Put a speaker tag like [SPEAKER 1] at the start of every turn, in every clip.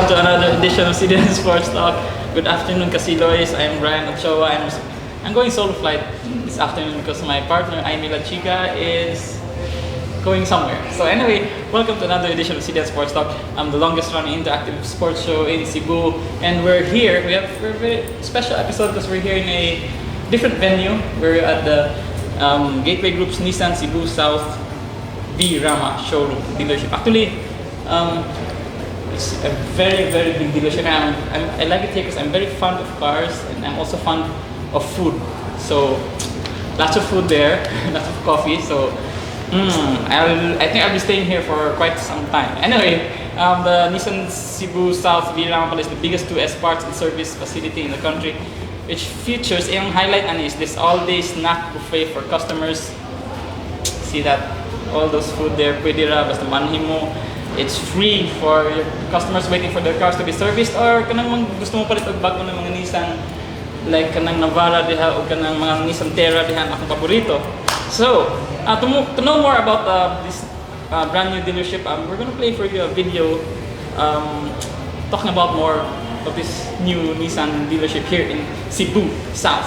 [SPEAKER 1] welcome to another edition of CDN Sports Talk. Good afternoon, Kasiloys. I'm Brian Ochoa. I'm going solo flight this afternoon because my partner, Aimee La Chica, is going somewhere. So anyway, welcome to another edition of CDN Sports Talk. I'm the longest running interactive sports show in Cebu, and we're here. We're a very special episode because we're here in a different venue. We're at the Gateway Group's Nissan Cebu South V Rama showroom dealership. Actually, it's a very big dealership. I like it here because I'm very fond of cars and I'm also fond of food. So lots of food there, lots of coffee. So I think I'll be staying here for quite some time. Anyway, the Nissan Cebu South V Rama is the biggest 2S parts and service facility in the country, which features yung highlight is this all-day snack buffet for customers. See that? All those food there, pwede ra basta manhin mo. It's free for your customers waiting for their cars to be serviced, or kanang gusto mo palit og bago ng mga Nissan like kanang Navara diha o kanang mga Nissan Terra diha akong paborito. So, to know more about this brand new dealership, we're gonna play for you a video talking about more of this new Nissan dealership here in Cebu South.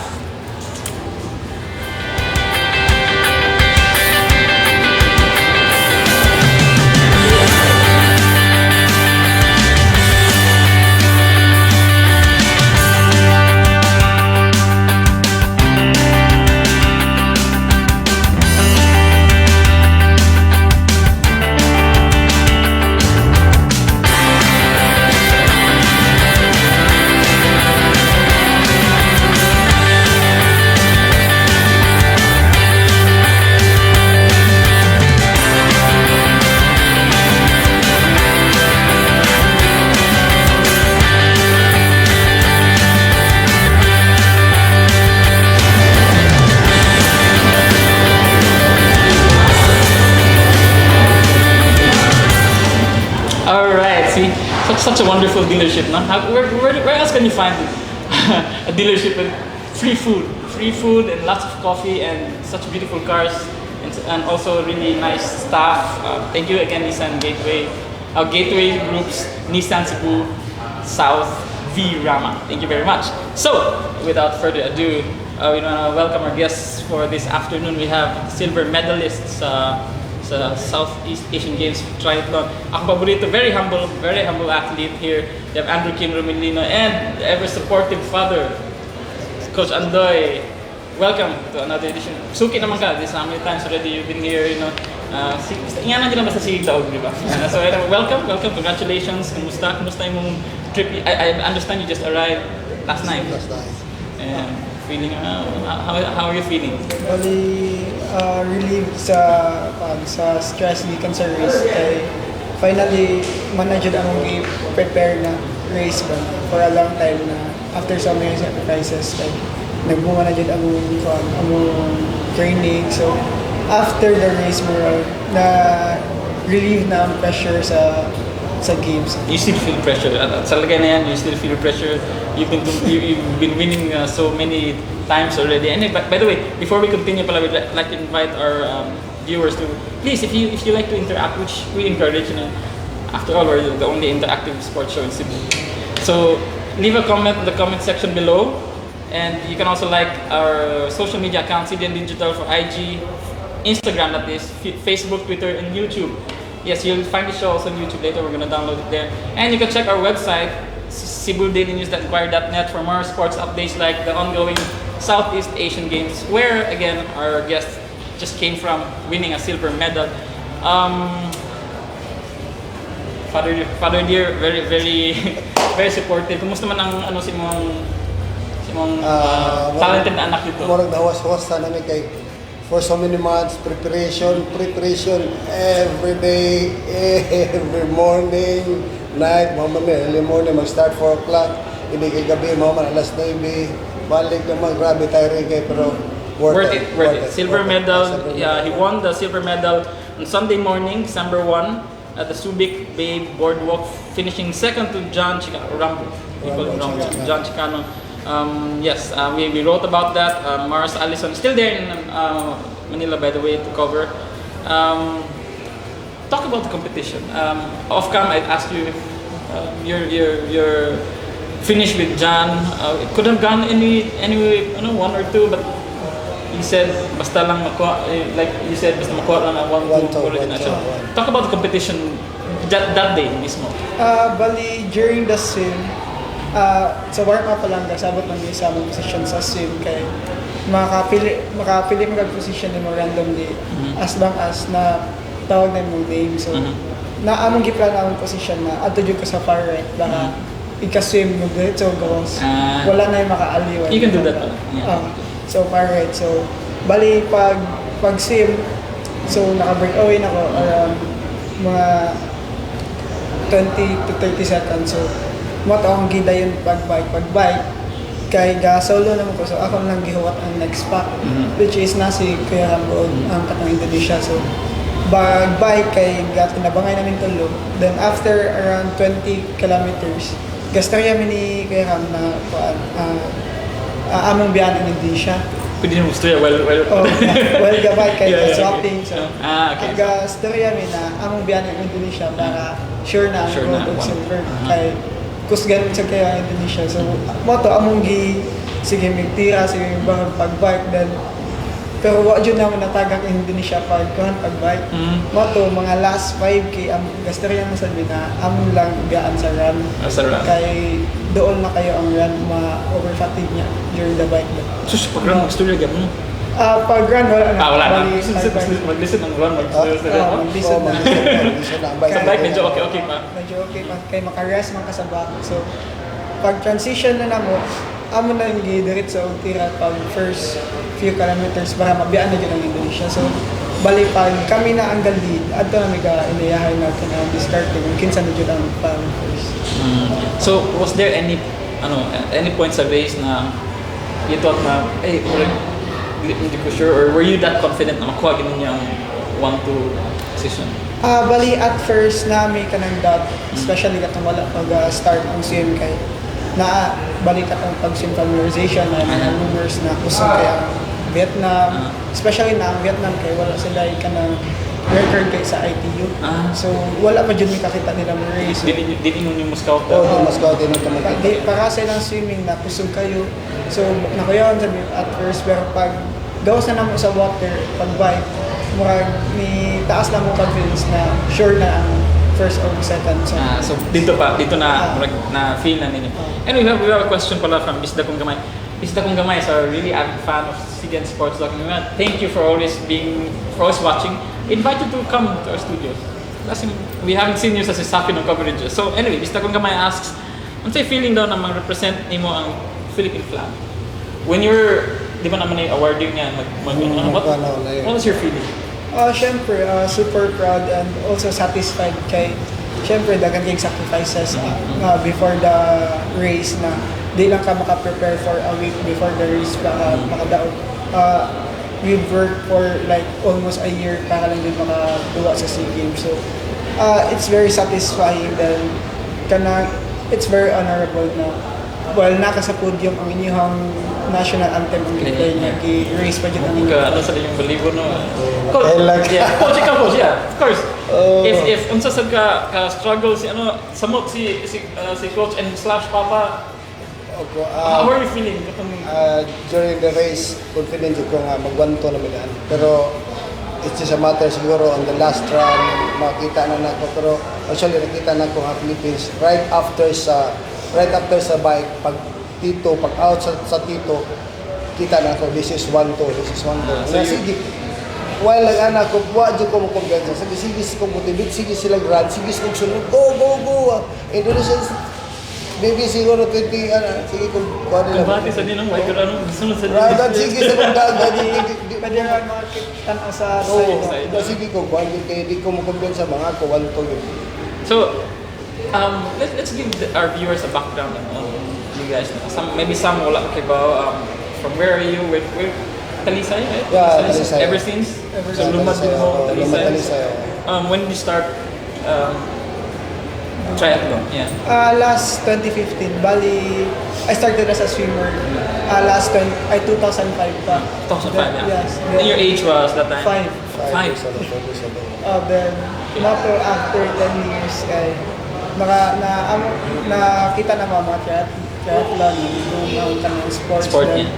[SPEAKER 1] Such a wonderful dealership, no? Where else can you find a dealership with free food and lots of coffee and such beautiful cars and also really nice staff? Thank you again, Nissan Gateway, Gateway Group's Nissan Cebu South V Rama. Thank you very much. So, without further ado, we want to welcome our guests for this afternoon. We have silver medalists sa Southeast Asian Games triathlon. Ako paborito, very humble athlete here. We have Andrew Kim Remolino and the ever supportive father, Coach Andoy. Welcome to another edition. Suki naman ka. This how many times already you've been here, you know. Ingana din naman sa Sigig Daog, di ba? So welcome, congratulations. Kumusta yung trip? I understand you just arrived last night. And feeling, how are you feeling?
[SPEAKER 2] Relieved sa stress gikan sa race kay finally managed ang prepare na race ba for a long time na after so many sacrifices like nagbunga na jud ang training. So after the race mo na relieve na ang pressure sa games.
[SPEAKER 1] You still feel pressure. Sa lagay na yan, you still feel pressure. You've been winning so many times already. And by the way, before we continue, we'd like to invite our viewers to please, if you like to interact, which we encourage. You know, after all, we're the only interactive sports show in Cebu. So leave a comment in the comment section below, and you can also like our social media accounts, CDN Digital for IG, Instagram, that is, Facebook, Twitter, and YouTube. Yes, you'll find the show also on YouTube later. We're gonna download it there, and you can check our website, cebudailynews.inquire.net, for more sports updates like the ongoing Southeast Asian Games, where again our guest just came from winning a silver medal. Father dear, very supportive. Kumusta man ang si mong talented na anak dito?
[SPEAKER 3] Morang dawas-was na namin kay for so many months, preparation every day, every morning, night, early morning, mag-start 4 o'clock, ibigay gabi, alas 9, balik naman, grabe tiring kayo, pero worth it.
[SPEAKER 1] Silver medal, yeah, he won the silver medal on Sunday morning, December 1, at the Subic Bay Boardwalk, finishing second to John Chicano. Yes, we wrote about that. Mars Allison still there in Manila, by the way, to cover. Talk about the competition. Off-cam, I asked you You're finished with John. It could have gone any one or two, but you said basta lang makuha, like you said basta makuha lang ang 1-2 coordination. Talk about the competition that day mismo.
[SPEAKER 2] Bali, during the swim, sa warm-up pa lang, sabot lang yung sa among position sa swim, kay makapili mo position mo randomly, as long as na tawag na yung name. So, na among giplan among position na ato dyan ko sa far right, baka ika-swim mo dito, so gawas. Wala na yung makaaliwan.
[SPEAKER 1] You can do that.
[SPEAKER 2] So far right, so bali pag swim, so naka-break away na ko around mga 20 to 30 seconds. So mo akong gida yun pag-bike kay solo naman ko, so ako lang gihuwat ang next pack, which is nasi kaya ang katong Indonesia. So bike kay tinabangay namin tulo, then after around 20 kilometers gastorya mi ni kaya na among biyahe in Indonesia.
[SPEAKER 1] Pwede nyo gusto yan,
[SPEAKER 2] well gabay kay swapping. So,
[SPEAKER 1] okay.
[SPEAKER 2] Storya mi na among biyahe in Indonesia para sure na gold o silver. Kay kusgan sa kaya Indonesia. So, moto among sige magtira, sige pag-bike, then pero wa jud naman natagak in Indonesia pag-bike. Moto mga last 5K ang gastorya mo sabi na among lang biyaan sa run. Kay doon na kayo ang run over-fatigue niya during the bike.
[SPEAKER 1] Sus, pag-run mag-story agad mo?
[SPEAKER 2] Pag-run wala na.
[SPEAKER 1] Wala na. Mag-listen ng run, mag-story.
[SPEAKER 2] Mag-listen na.
[SPEAKER 1] Sa bike, medyo okay pa.
[SPEAKER 2] Medyo okay pa. Kaya makarest man ka sa back. So, pag-transition na mo, amo na yung gidirit sa Utira pag first few kilometers para mabiyaan na dyan ang Indonesia. So, bali pag kami na ang lead, ato na mga inayahay na discarding kung kinsa na dyan ang first.
[SPEAKER 1] So, was there any point sa race na you thought na, hey, hindi ko sure, or were you that confident na makuha gano'n niya ang 1-2 position?
[SPEAKER 2] Bali at first namin kanang doubt, especially katong wala pag-start ang swim kay na balik katong pag-swim familiarization na mga rumors na kusog kaya Vietnam, especially na ang Vietnam kay wala sila kanang record kay sa ITU. So wala pa jud mi kakita nila mo race.
[SPEAKER 1] Dili mo yung scout.
[SPEAKER 3] Scout din ang
[SPEAKER 2] tamay. Para sa ilang swimming na kusog kayo. So nakuyawan sa at first, pero pag gawas na namo sa water, pag bike, murag ni taas lang mo confidence na sure na ang first or second.
[SPEAKER 1] So dito na feel na ninyo. And we have a question pala from Bisda Kong Gamay. Bisda Kong Gamay is a really avid fan of CDNSportstalk. Thank you for always watching. Invite you to come to our studios. We haven't seen you sa Safi ng coverage. So anyway, Bisda Kong Gamay asks, ano sa'yo feeling daw na mag-represent nimo ang Philippine flag? When you're, di ba naman yung awarding niya, what was your feeling?
[SPEAKER 2] Siyempre, super proud and also satisfied kay siyempre dagan kayong sacrifices before the race na di lang ka maka-prepare for a week before the race para makadaog. We've worked for like almost a year para lang din makaduwa sa SEA Games. So it's very satisfying then it's very honorable na naka sa podium ang inyong national anthem ang play niya, i-race pa dyan ang inyong.
[SPEAKER 1] Ano sa inyong balibo, no? Coach, of course. If unsa sad ka struggle si coach and slash papa, how are you feeling?
[SPEAKER 3] During the race, confident ko nga magwanto na midaan. Pero it's just a matter siguro on the last run, makita na nako. Pero actually nakita na ko ang Philippines right after sa bike, pag out sa Tito, kita na ko, this is 1-2. Sige, while nag-anak ko, wadyo ko mo kumpiyansa. Sige ko motivate, sige sila grad, sige ko sunod, go! Indonesians, maybe siguro 20, sige ko,
[SPEAKER 1] kumbati sa nilang white run, sunod sa nilang.
[SPEAKER 3] Sige sa kong dagat,
[SPEAKER 2] pwede rin mga tanaw sa side.
[SPEAKER 3] Sige ko, di ko mo kumpiyansa, mga ko, 1-2 yun.
[SPEAKER 1] So, let's give our viewers a background on you guys. Maybe some wala kayo from where are you? With Talisay, right?
[SPEAKER 3] Yeah, Talisay.
[SPEAKER 1] Ever since? So lumad din mo Talisay. When did you start triathlon? Yeah.
[SPEAKER 2] Last 2015, bali I started as a swimmer. 2005 pa.
[SPEAKER 1] 2005, yeah.
[SPEAKER 2] Yes.
[SPEAKER 1] And your age was that time?
[SPEAKER 2] 5.
[SPEAKER 1] Five.
[SPEAKER 2] Then after 10 years, nakita na mga triathlon, yung mga sports.
[SPEAKER 1] Sport
[SPEAKER 2] then,
[SPEAKER 1] niya.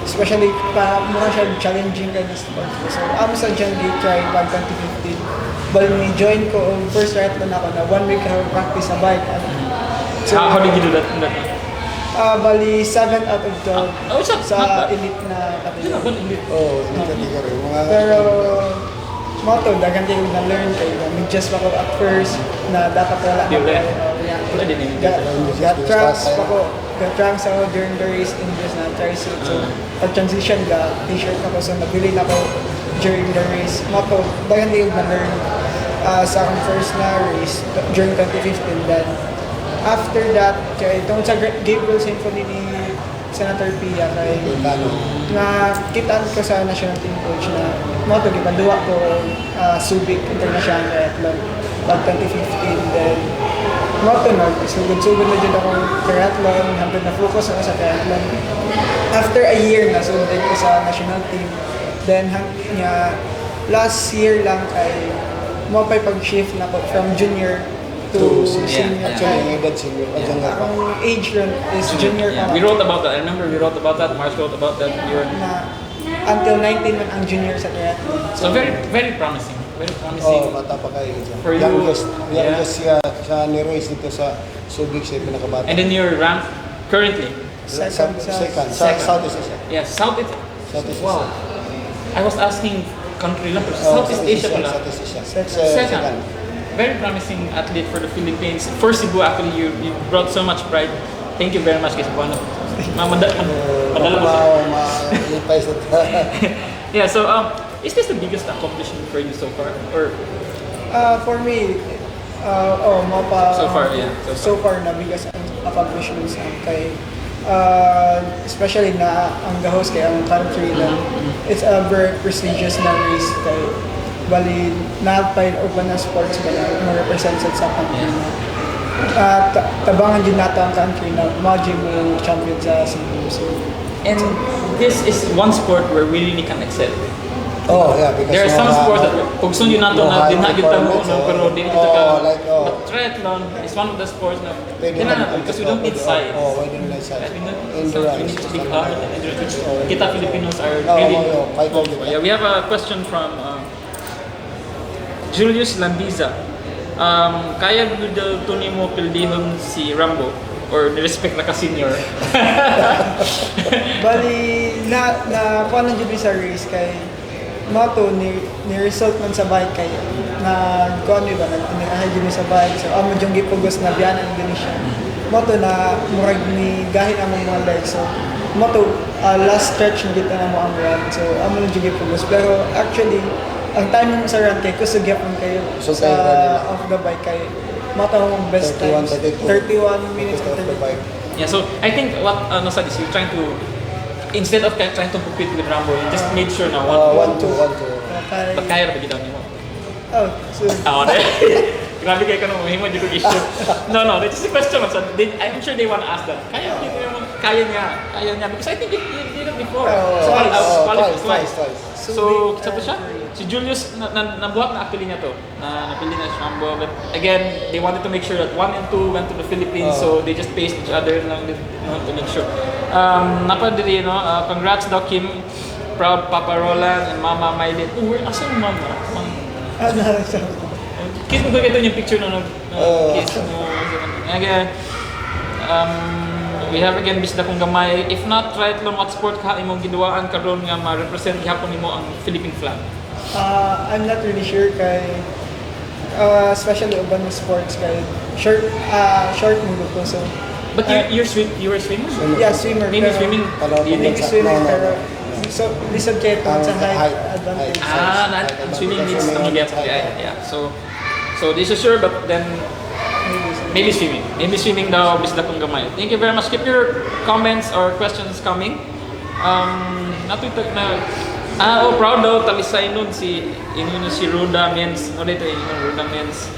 [SPEAKER 2] especially, mura siya challenging kind of sport. So, sa dyan, try pag 2015. Bal, join ko, first triathlon ako na 1 week ako practice sa bike. So,
[SPEAKER 1] How did you do that?
[SPEAKER 2] bali, 7 out of 12
[SPEAKER 1] it's not
[SPEAKER 2] sa
[SPEAKER 1] bad.
[SPEAKER 2] elite na
[SPEAKER 1] Yun
[SPEAKER 2] category.
[SPEAKER 1] ang good elite.
[SPEAKER 3] Hindi category.
[SPEAKER 2] Pero, moto, dagan kayo na-learn kayo. Nag-just pa ko at first na dapat wala
[SPEAKER 1] Di ulit. Wala din yung
[SPEAKER 2] Got trunks pa ko. Got trunks ako during the race in just na tri-suit. So, pag-transition ka, t-shirt ako. So, nabili na ako during the race. Moto, dagan kayo na-learn sa akong first na race during 2015. Then, after that, kaya itong sa Gabriel Symphony ni Senator Pia kay nakitaan ko sa national team coach na moto gibanduwa ko Subic International Triathlon pag 2015. Then moto sugod na dyan akong triathlon, hanggang na-focus ako sa triathlon. After a year na sundin ko sa national team. Then last year lang kay mo pa pag-shift na ko from junior to senior.
[SPEAKER 3] Actually, yung edad senior.
[SPEAKER 2] Ang age run is junior pa.
[SPEAKER 1] We wrote about that. I remember we wrote about that. Mars wrote about that.
[SPEAKER 2] Na until 19 man ang junior sa triathlon.
[SPEAKER 1] So very, very promising. Very promising.
[SPEAKER 3] Bata pa kayo.
[SPEAKER 1] For you,
[SPEAKER 3] Youngest siya ni-race dito sa Subic siya pinakabata.
[SPEAKER 1] And then your rank currently?
[SPEAKER 3] Second.
[SPEAKER 1] Second.
[SPEAKER 3] Southeast Asia.
[SPEAKER 1] Yes, Southeast.
[SPEAKER 3] Southeast
[SPEAKER 1] Wow.
[SPEAKER 3] Asia.
[SPEAKER 1] I was asking country lang, pero Southeast Asia pala.
[SPEAKER 3] Southeast Asia.
[SPEAKER 1] Second. Very promising athlete for the Philippines. For Cebu, actually, you brought so much pride. Thank you very much, guys. Madala mo siya.
[SPEAKER 3] Malipay sa
[SPEAKER 1] Yeah, so is this the biggest accomplishment for you so far? Or
[SPEAKER 2] For me,
[SPEAKER 1] So far, yeah.
[SPEAKER 2] So far, na biggest ang accomplishments ang kay especially na ang gahos kay ang country na it's a very prestigious na race kay bali na-file open na sports ba na ma-represent sa country na tabangan din nato ang country na mga mo champion sa Cebu. So,
[SPEAKER 1] and this is one sport where we really can excel.
[SPEAKER 3] Because
[SPEAKER 1] There are some sports that pugsun yun nato na din na kita mo no, pero din kita ka. But triathlon is one of the sports na kailangan because we don't need size.
[SPEAKER 3] We don't need size.
[SPEAKER 1] We need to be hard and endurance. Kita Filipinos are really. Yeah, we have a question from Julius Landiza. Kaya daw to nimo pildihon si Rambo or ni-respect na ka-senior?
[SPEAKER 2] bali na paano jud sa race kay moto ni result man sa bike kay na kuan ba na jud sa bike so amo jung gipugos na biyanan din siya moto na murag ni gahin among mga legs so moto last stretch na kita na mo ang run so amo jung gipugos pero actually ang time mo sa run kay kusog yapon kayo sa off the bike kay mata mo best times 31 minutes to 35.
[SPEAKER 1] Yeah, so I think what Nosad is you're trying to instead of trying to compete with Rambo, you just made sure na 1-2. But kaya ra bigyan nimo.
[SPEAKER 2] So
[SPEAKER 1] grabe kayo ka nung mahimo di ko issue. No, this is a question. I'm sure they want to ask that. Kaya niya because I think you did it before. Twice. So, sa to siya? Si Julius, nabuhat na actually niya to. Napili na si Rambo. But again, they wanted to make sure that 1 and 2 went to the Philippines. So, they just paced each other lang to make sure. Napadiri, congrats daw Kim. Proud Papa Roland and Mama Mylene. Asan yung mama? Kiss mo ba ito yung picture na kiss mo? Again, we have again bisda kung gamay. If not triathlon, what sport ka imong giduaan karon nga ma-represent gihapon nimo ang Philippine flag?
[SPEAKER 2] I'm not really sure kay especially urban sports kay short mo ko so
[SPEAKER 1] But you were swimming?
[SPEAKER 2] Yeah, swimmer.
[SPEAKER 1] Maybe swimming.
[SPEAKER 2] Maybe swimming pero so lisod kay to sa height advantage.
[SPEAKER 1] Swimming needs to get yeah. So this is sure but then maybe swimming. Maybe swimming daw bisda kung gamay. Thank you very much. Keep your comments or questions coming. Proud daw talisay nun si Ruda Men's. Ruda Men's.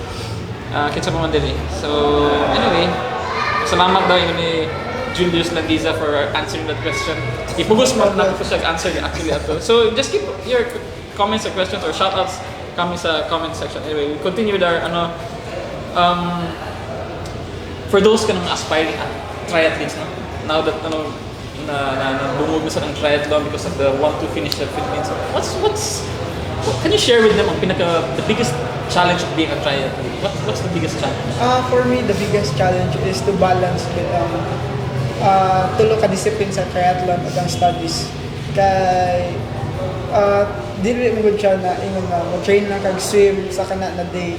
[SPEAKER 1] Kitsa pa man din eh. So anyway, salamat daw yun ni Julius Landiza for answering that question. Ipugos mo na ko siya answer actually ato. So just keep your comments or questions or shoutouts coming sa comment section. Anyway, we continue with our for those ka nang aspiring triathletes, no? Now that bumog na sa ng triathlon because of the want to finish the Philippines. What can you share with them the biggest challenge of being a triathlete? What's the biggest challenge?
[SPEAKER 2] For me, the biggest challenge is to balance with tulo ka discipline sa triathlon at ang studies. Kay dili mo gud siya na ingon na mo-train na kag swim sa kana na day,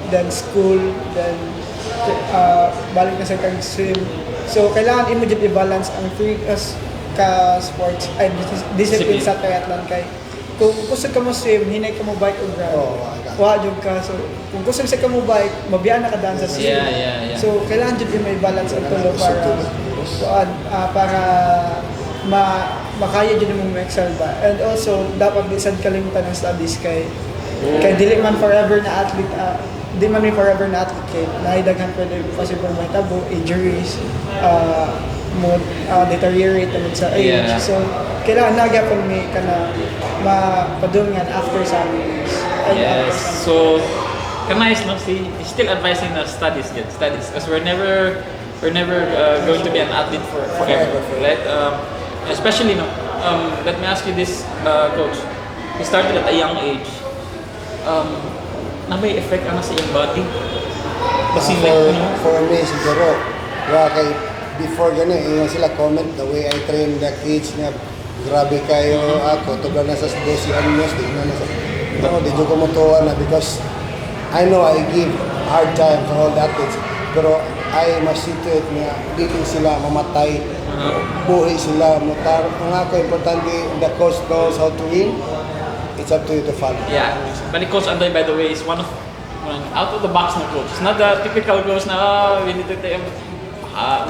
[SPEAKER 2] then school, then balik na sa kag swim. So kailangan imo jud i-balance ang three ka sports ay discipline sa triathlon kay kung gusto ka mo swim, hinay ka mo bike o run. Wa jud ka. So kung gusto ka mo bike, mabiyan na ka daan sa swim.
[SPEAKER 1] Yeah.
[SPEAKER 2] So kailangan jud may balance ang tulo para makaya jud mo excel ba. And also dapat bisan kalimutan ng studies kay dili man forever na athlete. Di man may forever na athlete kay naidaghan pwede possible may tabo, injuries, mo deteriorate naman sa age.
[SPEAKER 1] Yeah.
[SPEAKER 2] So kailangan nagyapon may kana mapadungan after summers.
[SPEAKER 1] Yes. So kanais no still advising na studies because we're never going to be an athlete forever, right? Especially let me ask you this, coach. You started at a young age. Na may effect sa iyong body? Kasi
[SPEAKER 3] for me siguro kay before yung sila comment the way I train the kids na grabe kayo ako tugal na sa 12 anyos di na di ko mutuwa na because I know I give hard time to all the athletes pero I must see to it na dili sila mamatay buhay sila mutar ang ako importante the coach knows how to win. It's up to you to follow.
[SPEAKER 1] Yeah, but Coach Andoy, by the way, is one of out of the box na coach. It's not the typical coach na we need to take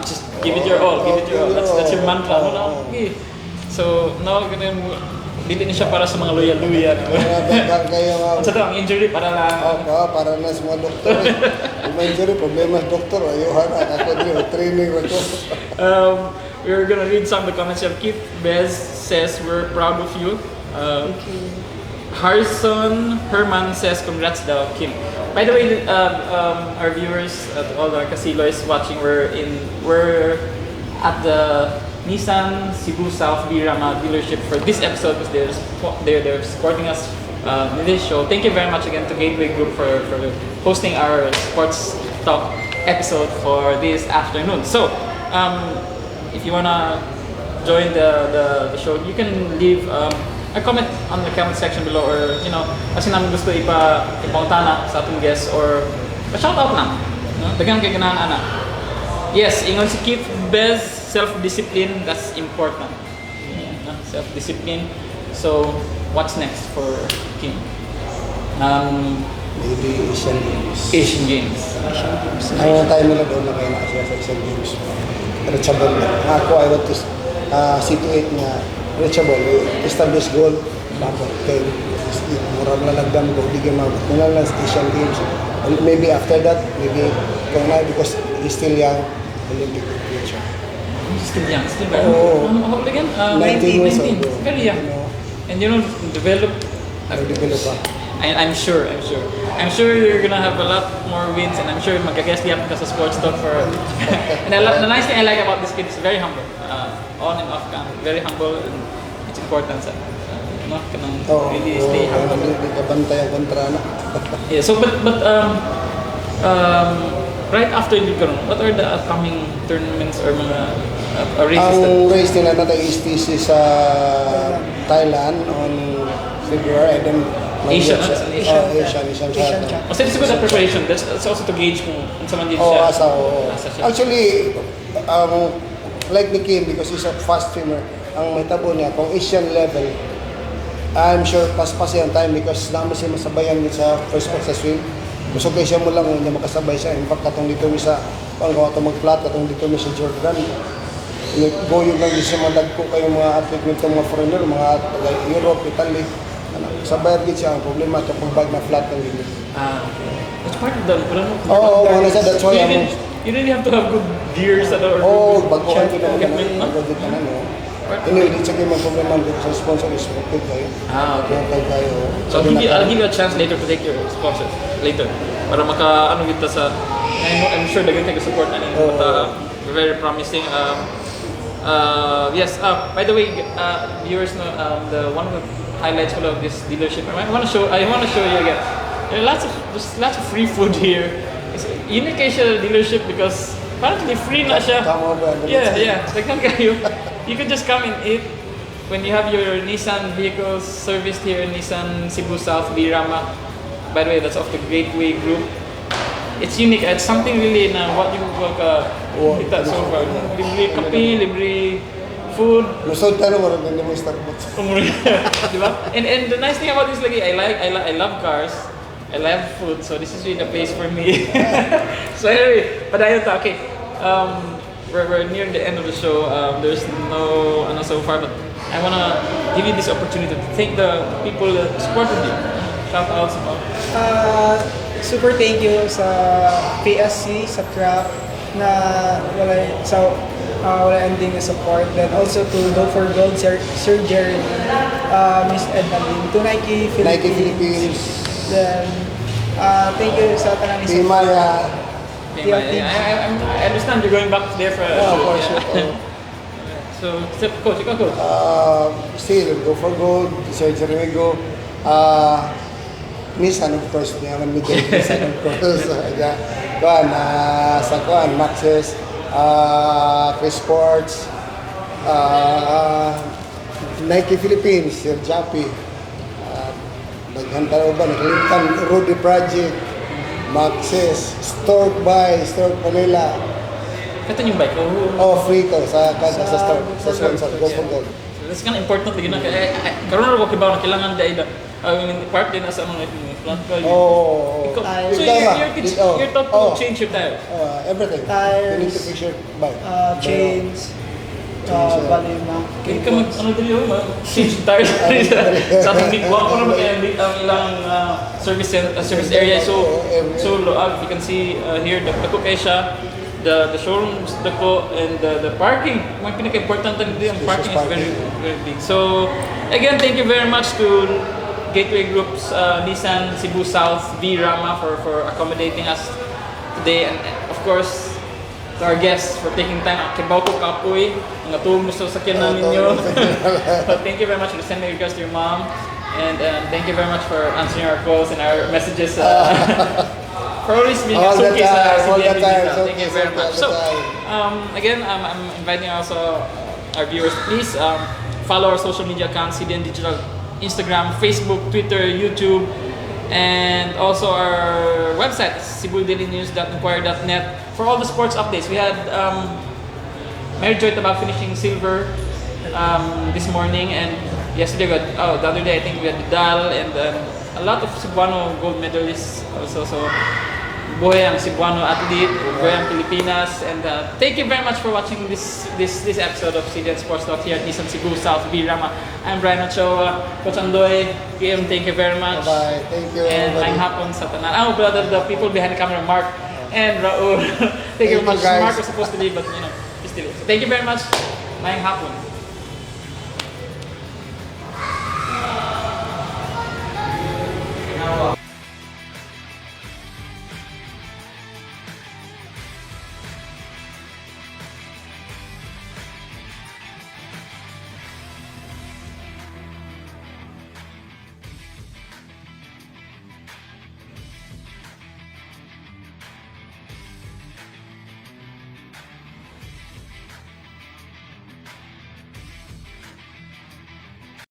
[SPEAKER 1] just give it your all, That's your mantra. Okay. So now dili ni siya para sa mga loyal.
[SPEAKER 3] Kayo
[SPEAKER 1] Sa ang injury para lang.
[SPEAKER 3] Para na sa mga doktor. Kung may injury problema sa doktor, ayuhan ako niyo training ako.
[SPEAKER 1] We're gonna read some of the comments. Keith Bez says we're proud of you.
[SPEAKER 2] Thank you.
[SPEAKER 1] Harrison Herman says, congrats daw, Kim. By the way, our viewers, all our Kasiloys watching, we're at the Nissan Cebu South Birama dealership for this episode because they're supporting us in this show. Thank you very much again to Gateway Group for hosting our sports talk episode for this afternoon. So, if you wanna join the show, you can leave a comment on the comment section below or kasi namin gusto ipautana sa atong guests or shout out lang. Daghang kay ganahan ana. Yes, ingon si Keith Bez, self-discipline, that's important. Self-discipline. So, what's next for Kim?
[SPEAKER 3] Maybe
[SPEAKER 1] Asian Games.
[SPEAKER 3] Ang time nila doon na kayo na siya sa Asian Games. Reachable na. Ako, I want to situate na reachable, establish goal, bakit kayo, murang lalagdam ko, di kayo mabot sa Asian Games. And maybe after that, maybe kung na, because he's still young, Olympic future.
[SPEAKER 1] Still young, still very young. How old again?
[SPEAKER 3] 19 years old.
[SPEAKER 1] Very young. And develop. I'm sure you're gonna have a lot more wins, and I'm sure mag-guest di ka sa sports talk for. And the nice thing I like about this kid is very humble, on and off cam, very humble, and it's important sa really stay humble.
[SPEAKER 3] Kabantay ang kontra na.
[SPEAKER 1] Yeah. So but right after you what are the upcoming tournaments or mga races?
[SPEAKER 3] Ang race nila na is TC sa Thailand on February, and then
[SPEAKER 1] Asian
[SPEAKER 3] China.
[SPEAKER 1] So it's a good preparation. That's also to gauge kung saan man din siya.
[SPEAKER 3] Actually, like ni Kim, because he's a fast swimmer, ang metabo niya, kung Asian level, I'm sure pas yung time because naman siya masabayan niya sa first part sa swim. Gusto kayo siya mo lang kung hindi makasabay siya. In fact, katong dito sa mag-flat, katong dito sa Jordan. Goyo lang din siya madagko kayo mga athlete nito, mga foreigner, mga Europe, Italy. Sabayad din siya ang problema kapag bag na flat ng limit.
[SPEAKER 1] Okay. It's part of the
[SPEAKER 3] that's why
[SPEAKER 1] you really have to have good gears or
[SPEAKER 3] baguhan ko naman nagagod ka na, no? Anyway, di siya kayo mag-problema sa sponsor is okay kayo.
[SPEAKER 1] Okay.
[SPEAKER 3] Okay kayo.
[SPEAKER 1] So I'll give you a chance later to take your sponsors. Later. para maka ano kita sa I'm sure they're going to support ani very promising. Yes. By the way, viewers know the one of the highlights of this dealership. I want to show you again. There are there's lots of free food here. It's a unique dealership because apparently free na siya.
[SPEAKER 3] Come over.
[SPEAKER 1] Yeah. You could just come and eat when you have your Nissan vehicles serviced here in Nissan Cebu South Birama. By the way, that's of the Gateway Group. It's unique. It's something really na what you kita so far. Libre kape, libre food.
[SPEAKER 3] Lusod tayo wala na mo Starbucks.
[SPEAKER 1] Diba? And the nice thing about this lagi, I love cars. I love food, so this is really the place for me. So anyway, padayon ta. Okay. We're near the end of the show. There's no so far, but I wanna give you this opportunity to thank the people that supported you. Shout outs about.
[SPEAKER 2] Super thank you sa PSC, sa track na wala ending na support. Then also to Go for Gold, Sir Jerry, Miss Edna Lin, to Nike Philippines. Then thank you sa tanang
[SPEAKER 3] Team Maya.
[SPEAKER 1] I understand you're going back there for a shoot.
[SPEAKER 3] Sure.
[SPEAKER 1] So, coach, ikaw coach.
[SPEAKER 3] Still, Go for Gold, Sir Jeremigo. Nissan, of course, naman medal Nissan, of course. Maxes, Chris Sports, Nike Philippines, Sir Jappy, Naghantaraw ba, Nakalimutan, Rudy Project, Maxes, Stork Manila.
[SPEAKER 1] Ito yung bike ko.
[SPEAKER 3] Free to sa Stork, sa sponsor, Go for Gold.
[SPEAKER 1] So, that's kind of important lagi na. Karoon na ba na kailangan dahil part din asa mga front ko. So you're taught to change your tire?
[SPEAKER 3] Everything.
[SPEAKER 2] Tires,
[SPEAKER 3] you need to fix your bike.
[SPEAKER 2] Chains, balima.
[SPEAKER 1] Kaya ka change tires sa ating bigwa ko naman kaya ang ilang service area. So you can see here the kaya siya, the showrooms and the parking. Mga pinaka-important din ang parking is very very big. So again, thank you very much to Gateway Group's Nissan Cebu South Birama for accommodating us today, and of course to our guests for taking time. Kibaw ko kapoy, mga tuwag mo sa sakyan namin nyo. But thank you very much for sending regards to your mom, and thank you very much for answering our calls and our messages. For always being a showcase sa CDN. Thank you very much. So again, I'm inviting also our viewers, please follow our social media accounts, CDN Digital, Instagram, Facebook, Twitter, YouTube, and also our website, cebudailynews.inquirer.net, for all the sports updates. We had Mary Joy Tabak finishing silver this morning, and yesterday the other day I think we had Vidal and a lot of Cebuano gold medalists also. So buhay ang Cebuano athlete, buhay ang Pilipinas, and thank you very much for watching this episode of CDNSportstalk here at Nissan Cebu South Birama. I'm Brian Ochoa, Coach Andoy, PM, thank you very much.
[SPEAKER 3] Bye, thank you.
[SPEAKER 1] And I'm hapon sa tanan. Brother, the people behind the camera, Mark and Raul. Thank you very much.
[SPEAKER 3] Guys.
[SPEAKER 1] Mark was supposed to leave, but still. Thank you very much. Mayang hapon.